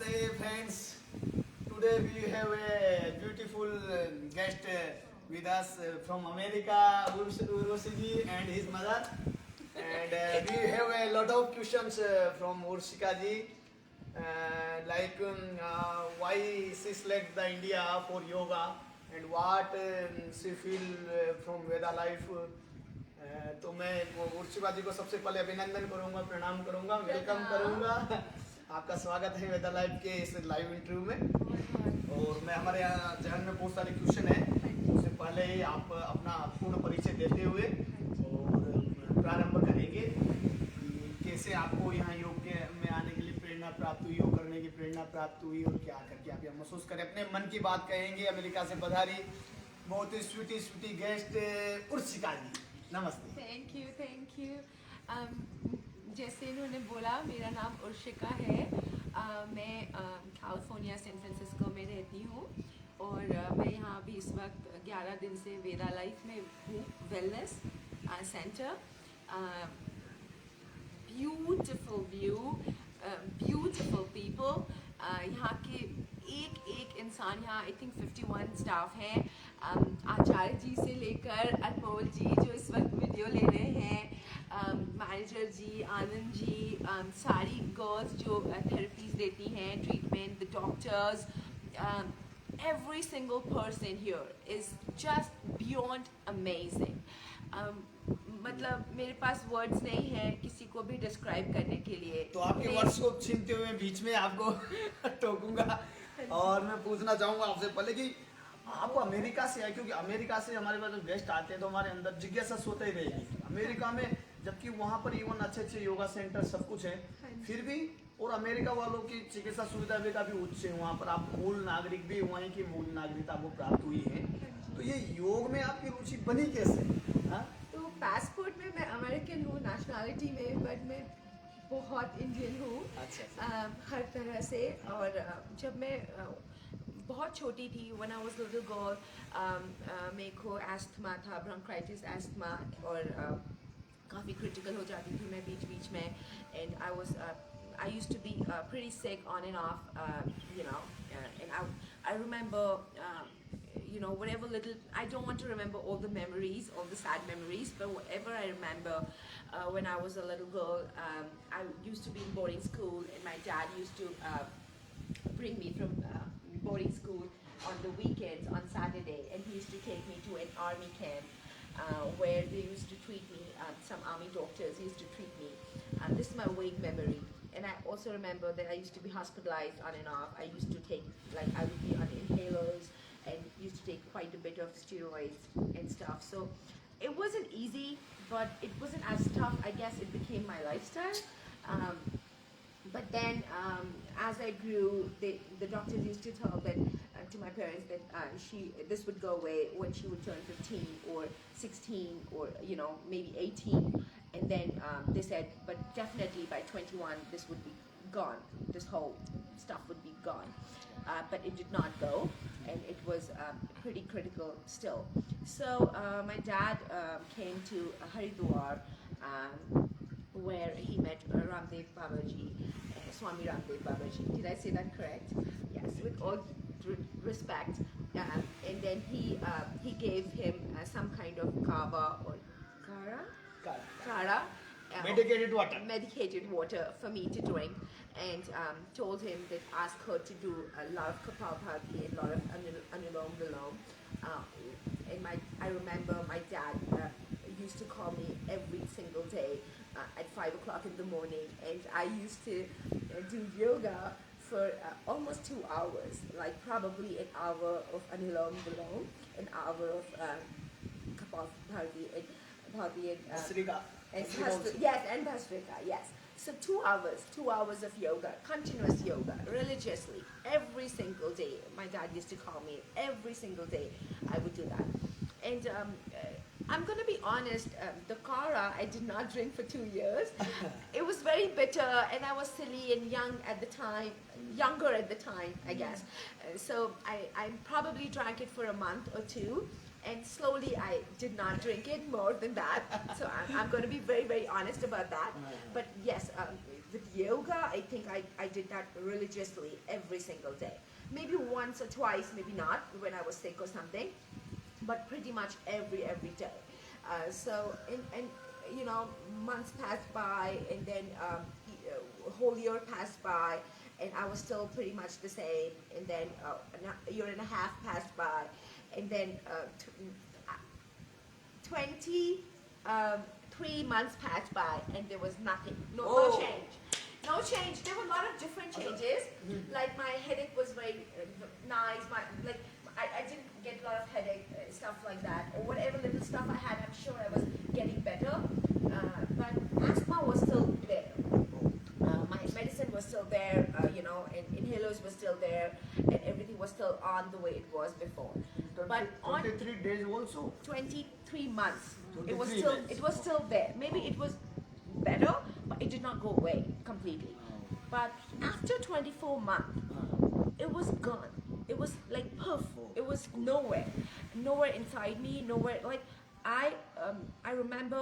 Namaste friends. Today we have a beautiful guest with us from America, Urshiji and his mother. And we have a lot of questions from Urshika ji, like why she select the India for yoga and what she feel from Veda life. तो मैं उर्शिका जी को सबसे पहले अभिनंदन करूंगा, प्रणाम करूंगा, welcome करूंगा। आपका स्वागत है वेदा लाइव के इस लाइव इंटरव्यू में। और मैं हमारे यहाँ जहन में बहुत सारे क्वेश्चन हैं, उससे पहले ही आप अपना पूर्ण परिचय देते हुए और प्रारंभ करेंगे कि कैसे आपको यहाँ योग के में आने के लिए प्रेरणा प्राप्त हुई, योग करने की प्रेरणा प्राप्त हुई और क्या करके आप यहाँ महसूस करें, अपने मन की बात कहेंगे। अमेरिका से पधारी बहुत ही स्वीटी गेस्ट उर्शिका जी, नमस्ते। Thank you, thank you. जैसे इन्होंने बोला, मेरा नाम उर्शिका है। मैं कैलिफोर्निया सैन फ्रांसिस्को में रहती हूँ और मैं यहाँ अभी इस वक्त 11 दिन से वेदा लाइफ में हूँ, wellness centre. Beautiful view, beautiful people. यहाँ के एक एक इंसान, यहाँ आई थिंक 51 स्टाफ हैं। आचार्य जी से लेकर अनमोल जी जो इस वक्त वीडियो ले रहे हैं, मैनेजर जी, आनंद जी, सारी गर्ल्स जो थेरेपीज देती हैं, treatment, the doctors, every single person here is just beyond amazing. मतलब मेरे पास वर्ड्स नहीं है किसी को भी डिस्क्राइब करने के लिए। तो आपके वर्ड्स को छीनते हुए बीच में आपको टोकूंगा और मैं पूछना चाहूंगा आपसे पहले कि आप अमेरिका से आए, क्योंकि अमेरिका से हमारे पास जब गेस्ट आते हैं तो हमारे अंदर जिज्ञासा सोते ही रहेगी अमेरिका में, जबकि वहाँ पर इवन अच्छे अच्छे योगा सेंटर सब कुछ है, फिर भी और अमेरिका वालों की चिकित्सा सुविधा भी काफी उच्च है। वहाँ पर आप मूल नागरिक भी, वहीं की मूल नागरिकता आपको प्राप्त हुई है, तो ये योग में आपकी रुचि बनी कैसे? हाँ? तो पासपोर्ट में मैं अमेरिकन हूँ नेशनैलिटी में, बट मैं बहुत इंडियन हूँ। अच्छा। हर तरह से। और जब मैं बहुत छोटी थी, when I was little girl, मेरे को एस्थमा था, ब्रोंकाइटिस एस्थमा, और काफ़ी क्रिटिकल हो जाती थी मैं बीच बीच में। And I used to be pretty sick on and off, and I remember, whatever little, I don't want to remember all the memories, all the sad memories, but whatever I remember when I was a little girl, I used to be in boarding school, and my dad used to bring me from boarding school on the weekends, on Saturday, and he used to take me to an army camp where they used to treat me, some army doctors used to treat me. This is my vague memory. And I also remember that I used to be hospitalized on and off. I used to take, I would be on inhalers and used to take quite a bit of steroids and stuff. So it wasn't easy, but it wasn't as tough. I guess it became my lifestyle. But then as I grew, the doctors used to tell that to my parents that this would go away when she would turn 15 or 16 or maybe 18. And then they said, but definitely by 21 this would be gone. This whole stuff would be gone. But it did not go, and it was pretty critical still. So my dad came to Haridwar, where he met Ramdev Babaji, Swami Ramdev Babaji. Did I say that correct? Yes, with all respect. And then he gave him some kind of kava or kara, medicated water for me to drink, and told him that ask her to do a lot of Kapalbhati and a lot of Anulom Vilom. And I remember my dad used to call me every single day at 5 o'clock in the morning, and I used to do yoga for almost 2 hours, like probably an hour of Anulom Vilom, an hour of Kapalbhati and Bhastrika. And Bhastrika, yes. So 2 hours of yoga, continuous yoga, religiously, every single day. My dad used to call me every single day. I would do that. And I'm going to be honest, the kara I did not drink for 2 years. It was very bitter, and I was silly and younger at the time, I guess. So I probably drank it for a month or two. And slowly I did not drink it more than that. So I'm going to be very, very honest about that. But yes, with yoga, I think I did that religiously every single day. Maybe once or twice, maybe not, when I was sick or something, but pretty much every day. So and you know, months passed by, and then a whole year passed by, and I was still pretty much the same. And then a year and a half passed by, and then 3 months passed by, and there was nothing, no Oh. change. No change. There were a lot of different changes. Like my headache was very nice. I didn't get a lot of headache stuff like that, or whatever little stuff I had. I'm sure I was getting better, but asthma was still there. My medicine was still there, you know, and inhalers were still there, and everything was still on the way it was before. But on 23 days also. 23 months, 23 it was still there. Maybe it was better, but it did not go away completely. But after 24 months, it was gone. It was like poof. It was nowhere inside me, nowhere. Like I remember,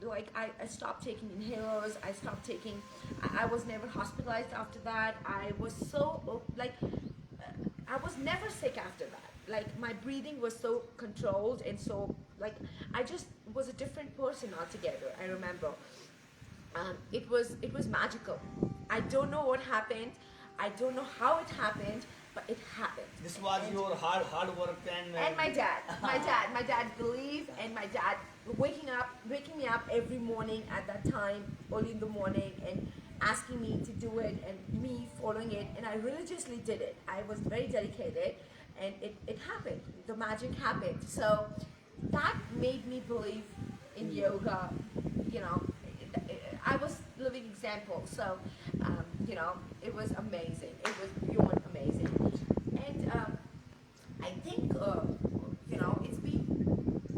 like I stopped taking inhalers. I stopped taking. I was never hospitalized after that. I was so like I was never sick after that. Like my breathing was so controlled, and so like I just was a different person altogether. I remember. It was magical. I don't know what happened. I don't know how it happened, but it happened. This was And- your hard work and. and my dad believed, and my dad waking me up every morning at that time, early in the morning, and asking me to do it, and me following it, and I religiously did it. I was very dedicated, and it happened. The magic happened. So that made me believe in yoga. You know, I was living example. So you know, it was amazing. It was beyond amazing, and I think you know, it's been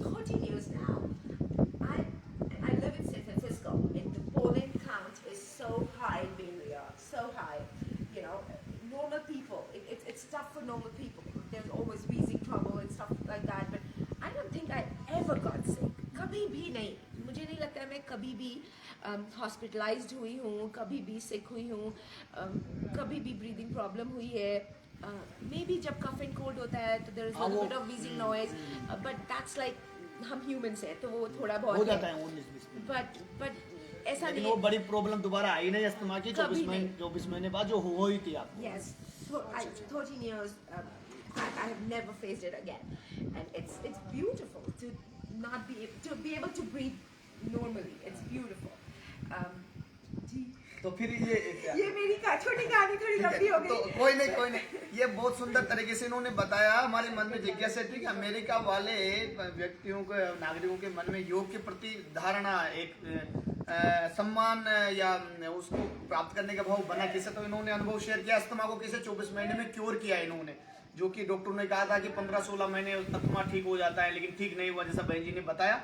13 years now. I live in San Francisco, and the pollen count is so high in Bay Area, so high. You know, normal people, it's tough for normal people. There's always wheezing trouble and stuff like that. But I don't think I ever got sick. कभी भी नहीं. मुझे नहीं लगता है मैं कभी भी hospitalized हुई हूँ, कभी भी sick हुई हूँ, कभी भी breathing problem हुई है. Maybe जब cough and cold होता है तो there is a little bit of wheezing noise, but that's like हम humans हैं तो वो थोड़ा हो बहुत जाता है. है 19-20 में। But ऐसा लेकिन नहीं. वो बड़ी प्रॉब्लम दोबारा आई नहीं अस्थमा की कभी 24 महीने बाद जो हो ही थी आपको। Yes, 13 years. I have never faced it again, and it's beautiful to not be able to breathe normally. It's beautiful. जी, तो फिर ये ये मेरी छोटी कहानी थोड़ी लंबी हो तो गई. कोई नहीं ये बहुत सुंदर तरीके से इन्होंने बताया। हमारे मन में जिज्ञासा थी कि अमेरिका वाले व्यक्तियों के नागरिकों के मन में योग के प्रति धारणा एक सम्मान या उसको प्राप्त करने का भाव बना कैसे, तो इन्होंने अनुभव शेयर किया। अस्थमा को कैसे 24 महीने में क्योर किया इन्होंने, जो कि डॉक्टर ने कहा था कि 15-16 महीने अस्थमा ठीक हो जाता है, लेकिन ठीक नहीं हुआ जैसा बहन जी ने बताया।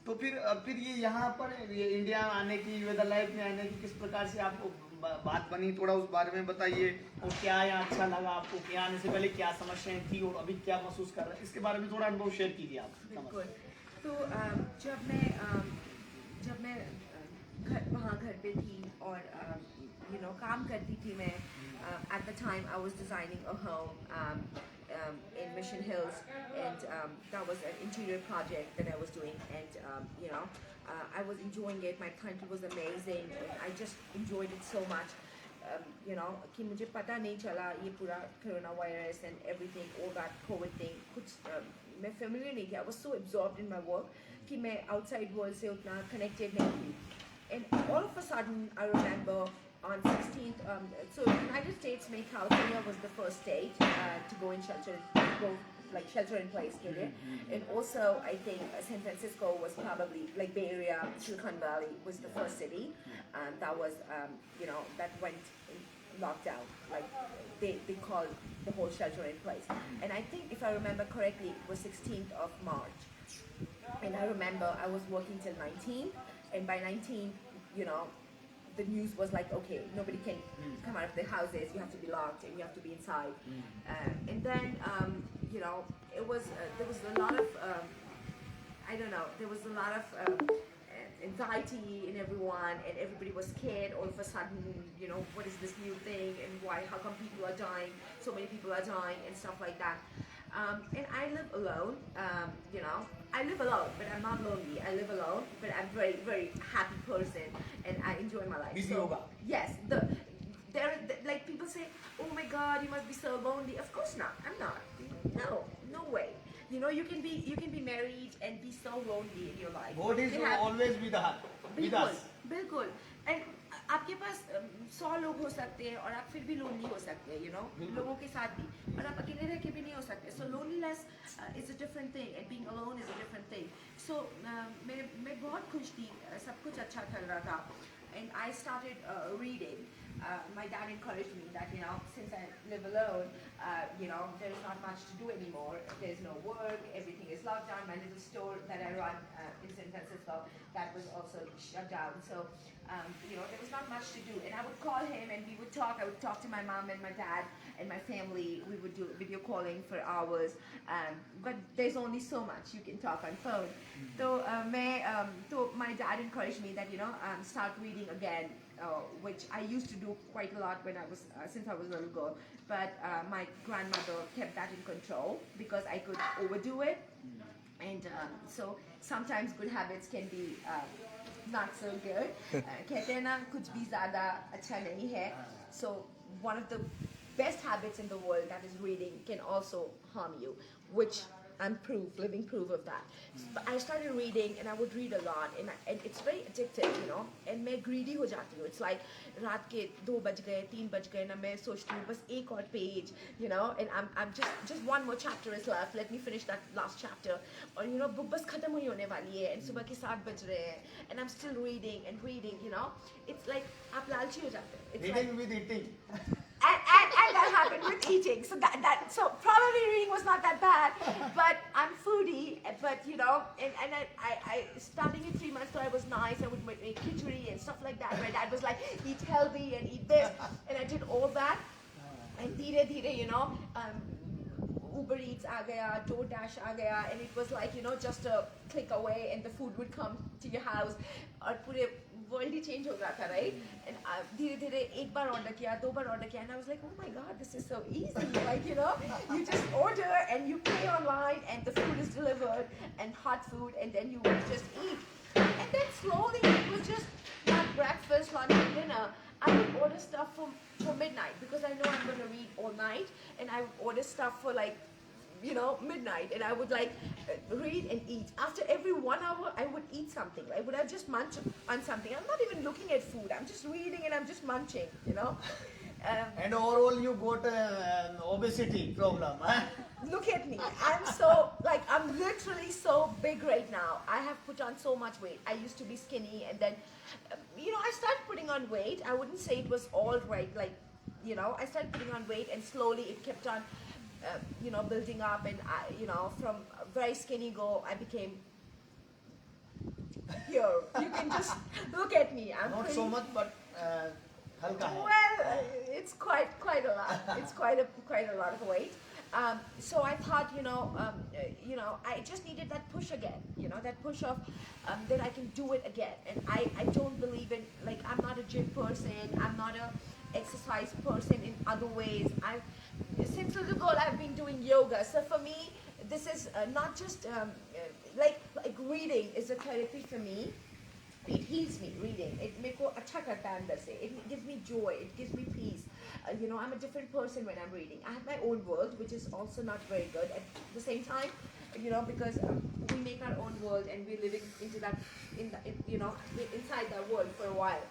तो फिर ये यहाँ पर ये इंडिया आने की, वेदर लाइफ में आने की किस प्रकार से आपको बात बनी, थोड़ा उस बारे में बताइए। और क्या यहाँ अच्छा लगा आपको, क्या आने से पहले क्या समस्याएं थी और अभी क्या महसूस कर रहे हैं, इसके बारे में थोड़ा अनुभव शेयर कीजिए आप। बिल्कुल. तो जब मैं वहाँ घर पे थी और you know, काम करती थी मैं. At the time I was designing a home in Mission Hills, and that was an interior project that I was doing, and you know, I was enjoying it. My country was amazing, and I just enjoyed it so much. You know, कि मुझे पता नहीं चला ये पूरा corona virus and everything, all that COVID thing, कुछ मैं familiar नहीं थी. I was so absorbed in my work कि मैं outside world से उतना connected नहीं थी. And all of a sudden, I remember on 16th, so United States में California was the first state to go in shelter in place के लिए. And also, I think San Francisco was probably, like Bay Area, Silicon Valley was the first city that was, you know, that went in lockdown. Like they called the whole shelter in place. And I think, if I remember correctly, it was 16th of March. And I remember I was working till 19, and by 19, you know, the news was like, okay, nobody can come out of their houses, you have to be locked and you have to be inside. And then, you know, it was, there was a lot of, I don't know, there was a lot of anxiety in everyone, and everybody was scared all of a sudden. You know, what is this new thing, and why? How come people are dying? So many people are dying, and stuff like that. And I live alone. You know, I live alone, but I'm not lonely. I live alone, but I'm very, very happy person, and I enjoy my life. With yoga. Yes, like people say, oh my God, you must be so lonely. Of course not. I'm not. No, no way. You know, you can be married and be so lonely in your life. God is You can have- always with us. With बिल्कुल us. बिल्कुल and आपके पास 100 लोग हो सकते हैं और आप फिर भी लोनली हो सकते हैं, यू नो, लोगों के साथ भी, और आप अकेले रह के भी नहीं हो सकते. So loneliness is a different thing and being alone is a different thing. So मैं बहुत खुश थी, सब कुछ अच्छा चल रहा था, and I started reading. My dad encouraged me that, you know, since I live alone, you know, there is not much to do anymore. There's no work, everything is locked down. My little store that I run in San Francisco, that was also shut down. So, you know, there was not much to do. And I would call him and we would talk. I would talk to my mom and my dad and my family. We would do video calling for hours. But there's only so much you can talk on phone. So my dad encouraged me that, you know, start reading again. Which I used to do quite a lot when I was since I was a little girl, but my grandmother kept that in control because I could overdo it, and so sometimes good habits can be not so good. कहते हैं ना कुछ भी ज़्यादा अच्छा नहीं है. So one of the best habits in the world, that is reading, can also harm you, which I'm living proof of that. But I started reading and I would read a lot, and it's very addictive, you know. And मैं greedy हो जाती हूँ. It's like रात के 2 बज गए 3 बज गए ना, मैं सोचती हूँ बस एक और page, you know. And I'm just one more chapter is left. Let me finish that last chapter. और you know book बस खत्म ही होने वाली है. And सुबह के 7 बज रहे हैं. And I'm still reading and reading, you know. It's like आप लालची हो जाते हैं. It's Reading like, with eating. and that happened with eating. So so probably reading was not that bad, but I'm foodie. But you know, and I starting in 3 months, so I was nice. I would make khichdi and stuff like that. My dad was like, eat healthy and eat this, and I did all that. And धीरे धीरे, you know, Uber Eats आ गया, DoorDash आ गया, and it was like, you know, just a click away, and the food would come to your house. और पूरे world ही change हो गया था, right? And धीरे धीरे एक बार order किया, 2 बार order किया, and I was like, oh my God, this is so easy. Like, you know, you just order and you pay online, and the food is delivered, and hot food, and then you just eat. And then slowly it was just not breakfast, lunch, and dinner. I would order stuff for midnight because I know I'm going to read all night, and I would order stuff for like, you know, midnight, and I would like read and eat. After every 1 hour, I would eat something. I would have just munch on something. I'm not even looking at food. I'm just reading and I'm just munching, you know. And overall you got obesity problem. Huh? Look at me. I'm so, like, I'm literally so big right now. I have put on so much weight. I used to be skinny, and then, you know, I started putting on weight. I wouldn't say it was all right, like, you know, I started putting on weight, and slowly it kept on, you know, building up, and I, you know, from a very skinny girl, I became here. You can just look at me. I'm Not pretty, so much, but halka hai. well, it's quite a lot. It's quite a lot of weight. So I thought, you know, I just needed that push again. You know, that push of that I can do it again. And I don't believe in, like, I'm not a gym person. I'm not a exercise person in other ways. Since little girl, I've been doing yoga. So for me, this is not just like reading is a therapy for me. It heals me, reading. It मेरे को अच्छा करता है अंदर से. It gives me joy. It gives me peace. You know, I'm a different person when I'm reading. I have my own world, which is also not very good. At the same time, you know, because we make our own world and we're living into that, you know, inside that world for a while.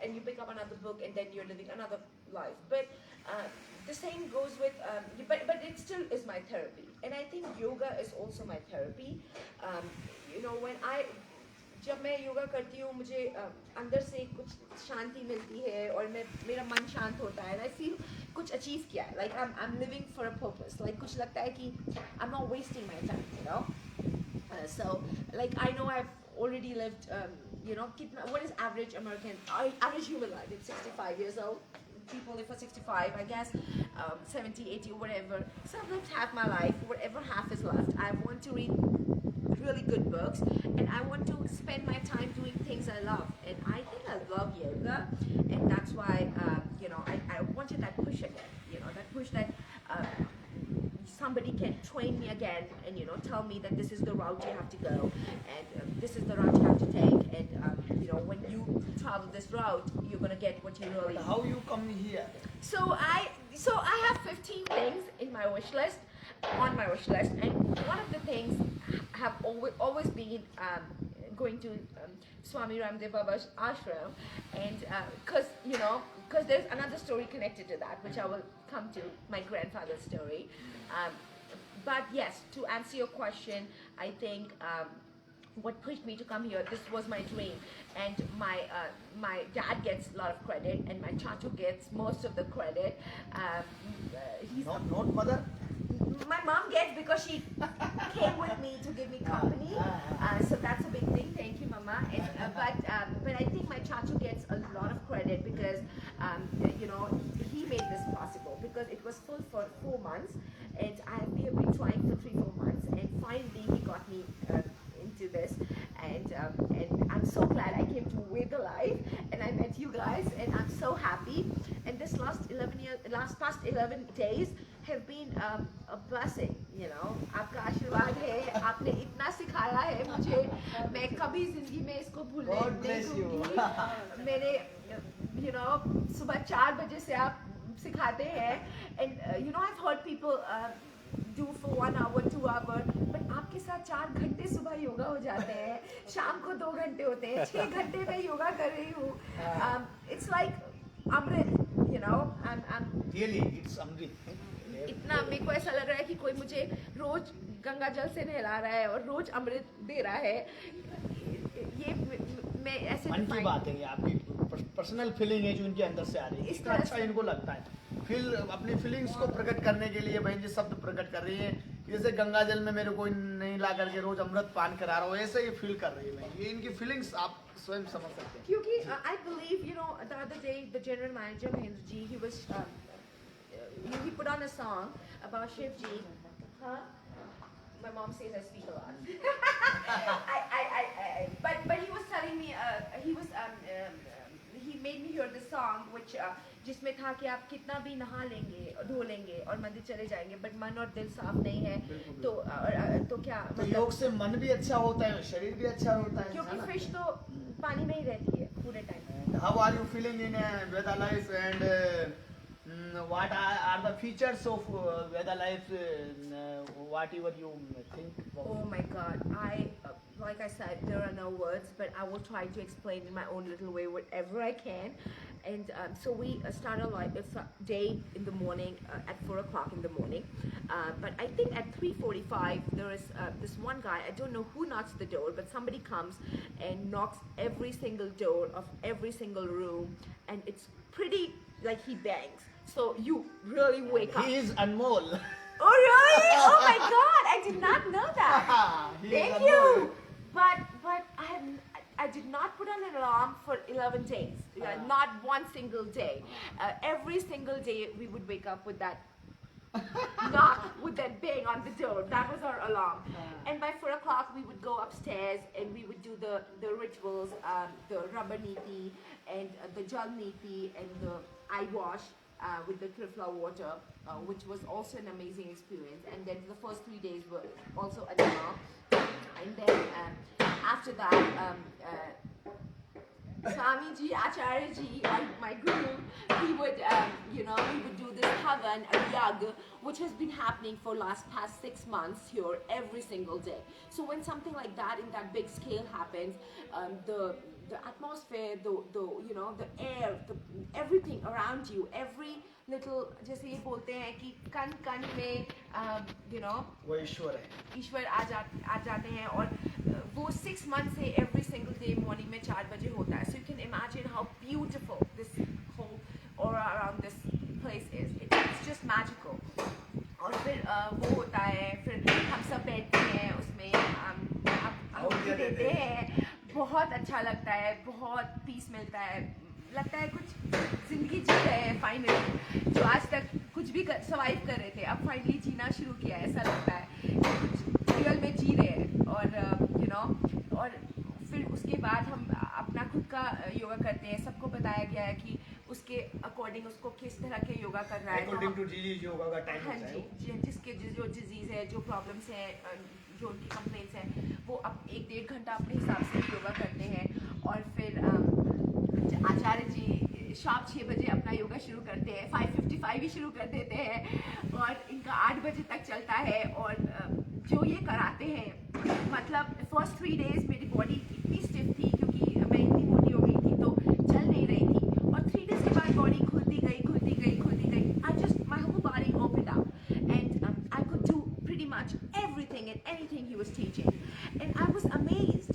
And you pick up another book and then you're living another life. But the same goes with, but it still is my therapy. And I think yoga is also my therapy. You know, जब मैं योगा करती हूँ, मुझे अंदर से कुछ शांति मिलती है, और मेरा मन शांत होता है, and I feel कुछ अचीव किया है, like I'm living for a purpose, like कुछ लगता है कि I'm not wasting my time, you know. So like I know I've already lived, you know, what is average average human life? It's 65 years old. People live for 65, I guess, 70, 80, whatever. So I've lived half my life. Whatever half is left, I want to read really good books, and I want to spend my time doing things I love. And I think I love yoga, and that's why I wanted that push again. That push that. Somebody can train me again and tell me that this is the route you have to go, and this is the route you have to take, and when you travel this route you're gonna get what you really. How you come here? So I have 15 things in my wish list, and one of the things have always been going to Swami Ramdev Baba's ashram, and because there's another story connected to that, which I will come to, my grandfather's story. But yes, to answer your question, I think what pushed me to come here, this was my dream, and my dad gets a lot of credit, and my chachu gets most of the credit. He's Not mother? my mom gets because she came with me to give me company, so that's a big thing. Thank you, Mama. And, but I think my chachu gets a lot of credit because he made this possible, because it was full for 4 months, and we have been trying for 3-4 months, and finally he got me into this, and I'm so glad I came to Way the Life, and I met you guys, and I'm so happy. And this past 11 days have been a blessing. आपका आशीर्वाद है, आपने इतना सिखाया है मुझे, मैं कभी जिंदगी में इसको भूलने नहीं दूंगी. मेरे सुबह 4 बजे से आप सिखाते हैं, and I've heard people do for 1 hour, 2 hours, but आपके साथ 4 घंटे सुबह योगा हो जाते हैं, शाम को 2 घंटे होते हैं, 6 घंटे में योगा कर रही हूँ. It's like Amrit, I'm Really, it's Amrit. इतना मेरे को ऐसा लग रहा है कि कोई मुझे रोज गंगा जल से नहला रहा है और रोज अमृत दे रहा है. ये मैं ऐसे मन की बात है, ये आपकी पर्सनल फीलिंग है जो इनके अंदर से आ रही है. इतना अच्छा इनको लगता है. अपनी फीलिंग्स को प्रकट करने के लिए बहन जी शब्द प्रकट कर रही है. जैसे गंगा जल में मेरे कोई नहीं ला करके रोज अमृत पान करा रहा हो, ऐसे ही फील कर रही है बहन. ये इनकी फीलिंग्स आप स्वयं समझ सकते हैं. क्योंकि I believe the other day the general manager Mahendra ji, he was he put on a song about Shiv ji. My mom says I speak a lot. But he was telling me he made me hear the song which जिसमें था कि आप कितना भी नहा लेंगे, धो लेंगे और मंदिर चले जाएंगे, बट मन और दिल साफ नहीं है तो क्या तो योग से मन भी अच्छा होता है, शरीर भी अच्छा होता है, क्योंकि फिश तो पानी में ही रहती है पूरे time. How are you feeling in Veda life, and what are the features of Veda life? Whatever you think. Oh my God! Like I said, there are no words, but I will try to explain in my own little way whatever I can. And so we start our day in the morning at 4 o'clock in the morning. But I think at 3:45 there is this one guy. I don't know who knocks the door, but somebody comes and knocks every single door of every single room, and it's pretty like he bangs. So you really wake up. He is Anmol. Oh really? Oh my God! I did not know that. Thank you. But I did not put on an alarm for 11 days. Not one single day. Every single day we would wake up with that knock, with that bang on the door. That was our alarm. And by 4 o'clock we would go upstairs and we would do the rituals, the rubber niti and the jal niti and the eye wash with the Trifla water, which was also an amazing experience. And then the first 3 days were also a demo. And then after that, Swami ji, Acharya ji, my guru, he would, we would do this havan, a yag, which has been happening for past 6 months here every single day. So when something like that in that big scale happens, the atmosphere, the air, everything around you, every little, जैसे ये बोलते हैं कि कण कण में, वो ईश्वर है. ईश्वर आ जाते हैं और वो 6 months से every single day morning में 4 बजे होता है. So you can imagine how beautiful this whole aura around this place is. It's just magical. और फिर वो होता है, फिर हम सब बैठते हैं उसमें, हम देते हैं, बहुत अच्छा लगता है, बहुत पीस मिलता है, लगता है कुछ जिंदगी जी रहे हैं फाइनली, जो आज तक कुछ भी सर्वाइव कर रहे थे अब फाइनली जीना शुरू किया है, ऐसा लगता है. We जंगल में जी रहे हैं और you know और फिर उसके बाद हम अपना खुद का योगा करते हैं। सबको बताया गया है कि उसके अकॉर्डिंग उसको किस तरह के योगा करना है। अकॉर्डिंग टू जी योगा का टाइम हाँ होता है वो। जी, जिसके जो डिजीज़ है, जो प्रॉब्लम्स हैं, जो उनकी कंप्लेंट्स हैं, वो अब 1-1.5 घंटा अपने हिसाब से योगा करते हैं। और फिर आचार्य जी शाम 6 बजे अपना योगा शुरू करते हैं, 5:55 ही शुरू कर देते हैं और इनका 8 बजे तक चलता है। और जो ये कराते हैं, मतलब फर्स्ट 3 डेज मेरी बॉडी इतनी स्टिफ थी क्योंकि मैं इतनी मोटी हो गई थी तो चल नहीं रही थी, और 3 डेज के बाद बॉडी खुलती गई, खुलती गई, खुलती गई। My whole body opened up and I could do pretty much everything and anything he was teaching, and I was amazed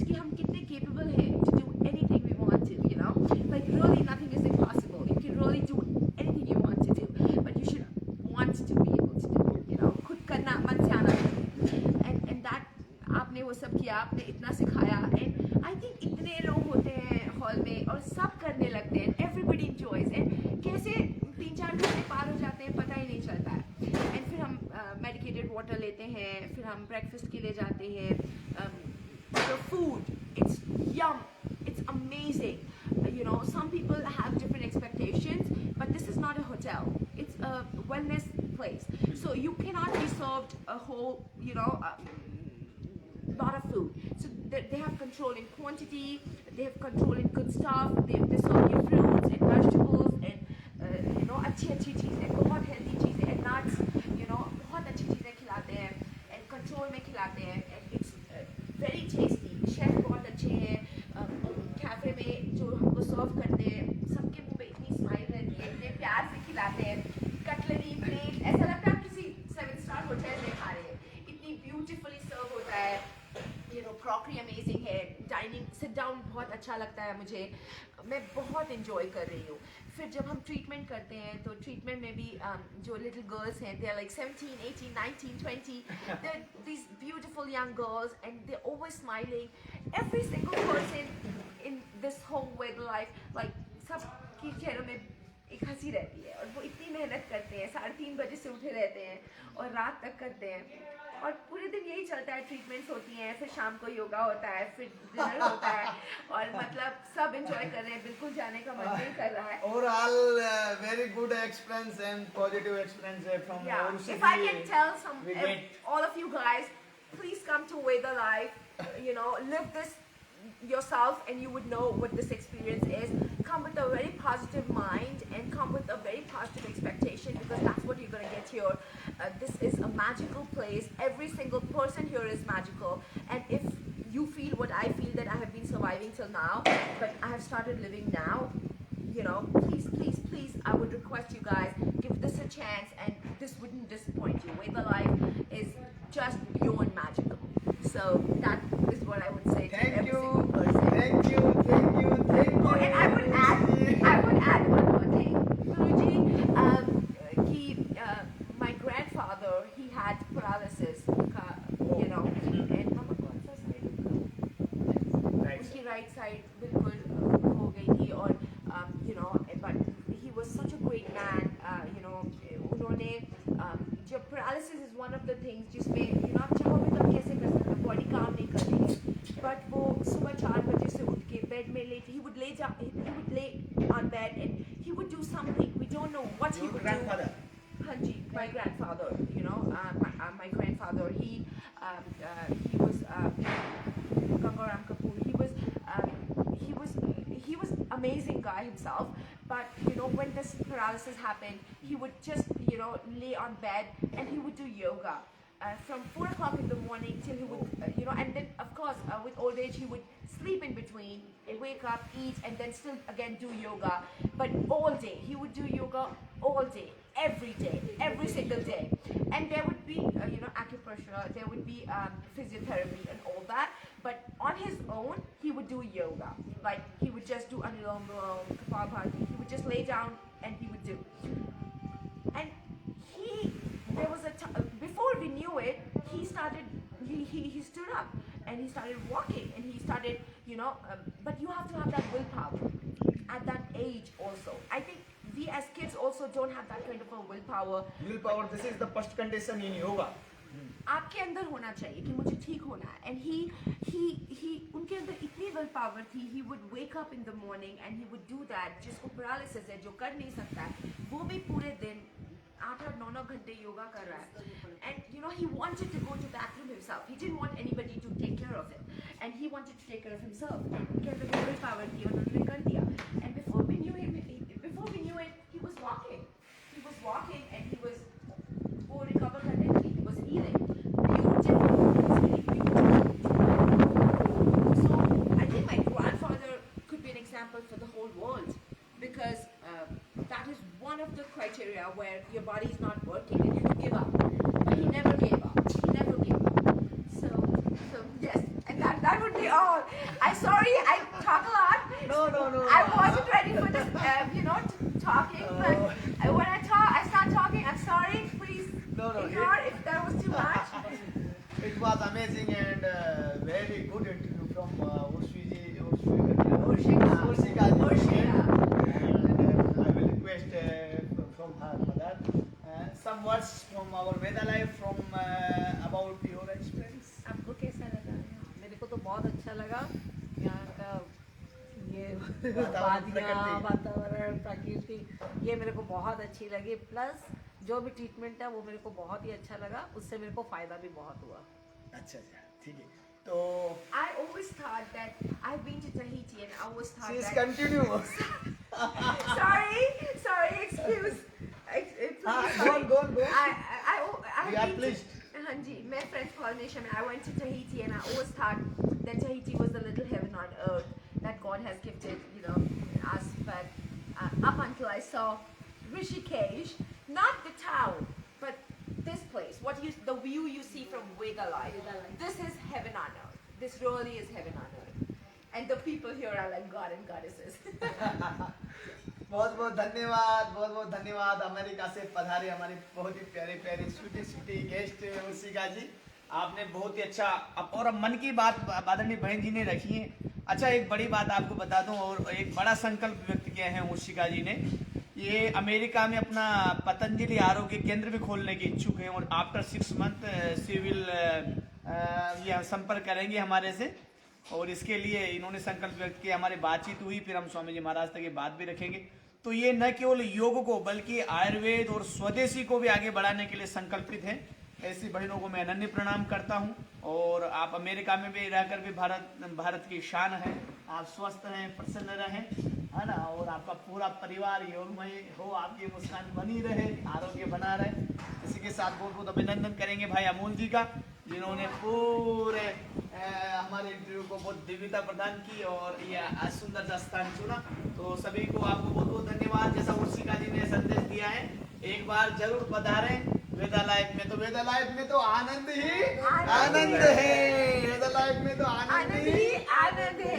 कि हम कितने capable हैं to do anything we want to, you know, like really nothing is impossible. You can really do anything you want to do, but you should want to be able to do it, you know, खुद करना, मन से आना चाहिए। and that आपने वो सब किया, आपने इतना सिखाया, and I think इतने लोग होते हैं हॉल में और सब करने लगते हैं, everybody enjoys, and कैसे 3-4 घंटे पार हो जाते हैं पता ही नहीं चलता है। एंड फिर हम मेडिकेटेड वाटर लेते हैं, फिर हम ब्रेकफास्ट के लिए जाते हैं। The food, it's yum, it's amazing. You know, some people have different expectations, but this is not a hotel, it's a wellness place, so you cannot be served a whole, you know, lot of food. So they have control in quantity, they have control in good stuff, they serve you fruits and vegetables and you know, अच्छी चीज़ें, बहुत healthy चीज़ें, and nuts, you know, बहुत अच्छी चीज़ें खिलाते हैं and control में खिलाते हैं, and it's very tasty. Chef बहुत अच्छे हैं। कैफे में जो हमको सर्व करते हैं, सबके मुंह पे इतनी स्माइल रहती है, इतने प्यार से खिलाते हैं। कटलरी, प्लेट, ऐसा लगता है आप किसी 7-स्टार होटल में खा रहे हैं, इतनी ब्यूटीफुली सर्व होता है। You know, क्रॉकरी अमेजिंग है, डाइनिंग सिट डाउन बहुत अच्छा लगता है मुझे, मैं बहुत इंजॉय कर रही हूँ। फिर जब हम ट्रीटमेंट करते हैं तो ट्रीटमेंट में भी जो लिटिल गर्ल्स हैं, they are like 17, 18, 19, 20, they're these beautiful young girls and they're always smiling. Every single person in this whole way life, like सबकी चेहरों में एक हंसी रहती है, और वो इतनी मेहनत करते हैं, 3:30 बजे से उठे रहते हैं और रात तक करते हैं, और पूरे दिन यही चलता है। ट्रीटमेंट्स होती हैं, फिर शाम को योगा होता है, फिर डिनर होता है, और मतलब सब एंजॉय कर रहे हैं, बिल्कुल जाने का मन नहीं कर रहा है। Overall, very good experience and positive experience from Yeah, Urushi. if I can tell We get all of you guys, please come to Weather Life. You know, live this yourself, and you would know what this experience is. Come with a very positive mind and come with a very positive expectation, because that's what you're gonna get here. This is a magical place. Every single person here is magical, and if you feel what I feel, that I have been surviving till now, but I have started living now, you know, please, please, please, I would request you guys, give this a chance, and this wouldn't disappoint you. Weather Life is just beyond magical. So that is what I would say to thank every you, single person. thank you, thank you, thank you. Oh, and I would add one more thing, Guruji, my grandfather, he had paralysis, you know, and mama कौन सा side Right. उसकी right side बिल्कुल हो गई थी, और you know, but he was such a great man, you know, उन्होंने जब paralysis is one of the things जिसमें you know आप चाहोगे तो आप कैसे कर सकते हो, बॉडी काम नहीं कर रही है, but वो सुबह 4 बजे से उठ के बेड में लेटे, he would lay on bed and he would do something, we don't know what he Your would grandfather. do. Hanji, my grandfather, you know, my grandfather, he was Gangaram Kapoor. He was amazing guy himself. But you know, when this paralysis happened, he would just lay on bed and he would do yoga. From 4 o'clock in the morning till he would, and then of course with old age he would sleep in between, and wake up, eat, and then still again do yoga. But all day, he would do yoga all day, every single day. And there would be, acupressure, there would be physiotherapy and all that. But on his own, he would do yoga. Like he would just do Anulom Vilom, Kapalbhati. He would just lay down and he would do. And there was before we knew it, he stood up and he started walking and he started, but you have to have that willpower at that age also. I think we as kids also don't have that kind of a willpower. Willpower, this is the first condition in yoga. आपके अंदर होना चाहिए कि मुझे ठीक होना है. And he उनके अंदर इतनी विल पावर थी. He would wake up in the morning and he would do that. जिसको पैरालिसिस है, जो कर नहीं सकता है, वो भी पूरे दिन 8-9 घंटे योगा कर रहा है. And you know he wanted to go to bathroom himself. He didn't want anybody to take care of him, and he wanted to take care of himself. उनके अंदर विल पावर थी और उन्होंने कर दिया. And before we knew it, he was walking. He was walking and he was वो recover करने लगी. He was healing. Beautiful. He was healing beautiful. So I think my grandfather could be an example for the whole world, because that is one of the criteria where your body is not working and you could give up. But he never gave up. He never gave up. So yes, and that would be all. I'm sorry I talk a lot. No. I wasn't ready for this, talking. But when I start talking. I'm sorry. Please No. ignore if that was too much. It was amazing and very good interview from Urshika. Urshika. And I will request from her mother some words from our Veda life from about your experience. आपको कैसा लगा? मेरे को तो बहुत अच्छा लगा यहाँ का ये वातावरण, वादियाँ, वातावरण, प्रकृति, ये मेरे को बहुत अच्छी लगी. प्लस जो भी ट्रीटमेंट है वो मेरे को बहुत ही अच्छा लगा. उससे मेरे को फायदा भी बहुत हुआ. अच्छा ठीक है. तो I always thought that I've been to Tahiti and I always thought she's that. continue. sorry, excuse. Go on. I We are pleased. हाँ जी, मैं French Polynesian. I went to Tahiti and I always thought that Tahiti was the little heaven on earth that God has gifted, us. But up until I saw Rishikesh, not the town, but this place, the view you see from Veda Life. This is heaven on earth. This really is heaven on earth. And the people here are like God and goddesses. बहुत बहुत धन्यवाद America से पधारे हमारी बहुत ही प्यारी Sweety guest उर्शिका जी. आपने बहुत ही अच्छा और मन की बात आदरणीय बहन जी ने रखी है. अच्छा, एक बड़ी बात आपको बता दूं और एक बड़ा संकल्प व्यक्त किया है उर्शिका जी ने. ये अमेरिका में अपना पतंजलि आरोग्य केंद्र भी खोलने के इच्छुक हैं और आफ्टर 6 मंथ सिविल यह संपर्क करेंगे हमारे से. और इसके लिए इन्होंने संकल्प व्यक्त किया. हमारी बातचीत हुई, फिर हम स्वामी जी महाराज तक ये बात भी रखेंगे. तो ये न केवल योग को बल्कि आयुर्वेद और स्वदेशी को भी आगे बढ़ाने के लिए संकल्पित है. ऐसी बहनों को मैं अनन्य प्रणाम करता हूं. और आप अमेरिका में भी रहकर भी भारत की शान है. आप स्वस्थ रहें, प्रसन्न रहें, है ना. और आपका पूरा परिवार योगमय हो, आपकी मुस्कान बनी रहे, आरोग्य बना रहे. इसी के साथ बहुत बहुत अभिनंदन करेंगे भाई अमोल जी का, जिन्होंने पूरे हमारे इंटरव्यू को बहुत दिव्यता प्रदान की और ये सुंदर सा स्थान चुना. तो सभी को आपको बहुत बहुत धन्यवाद. जैसा उर्शिका जी ने संदेश दिया है, एक बार जरूर पधारें वेदा लाइफ में. तो वेदा लाइफ में तो आनंद ही आनंद है. वेदा लाइफ में तो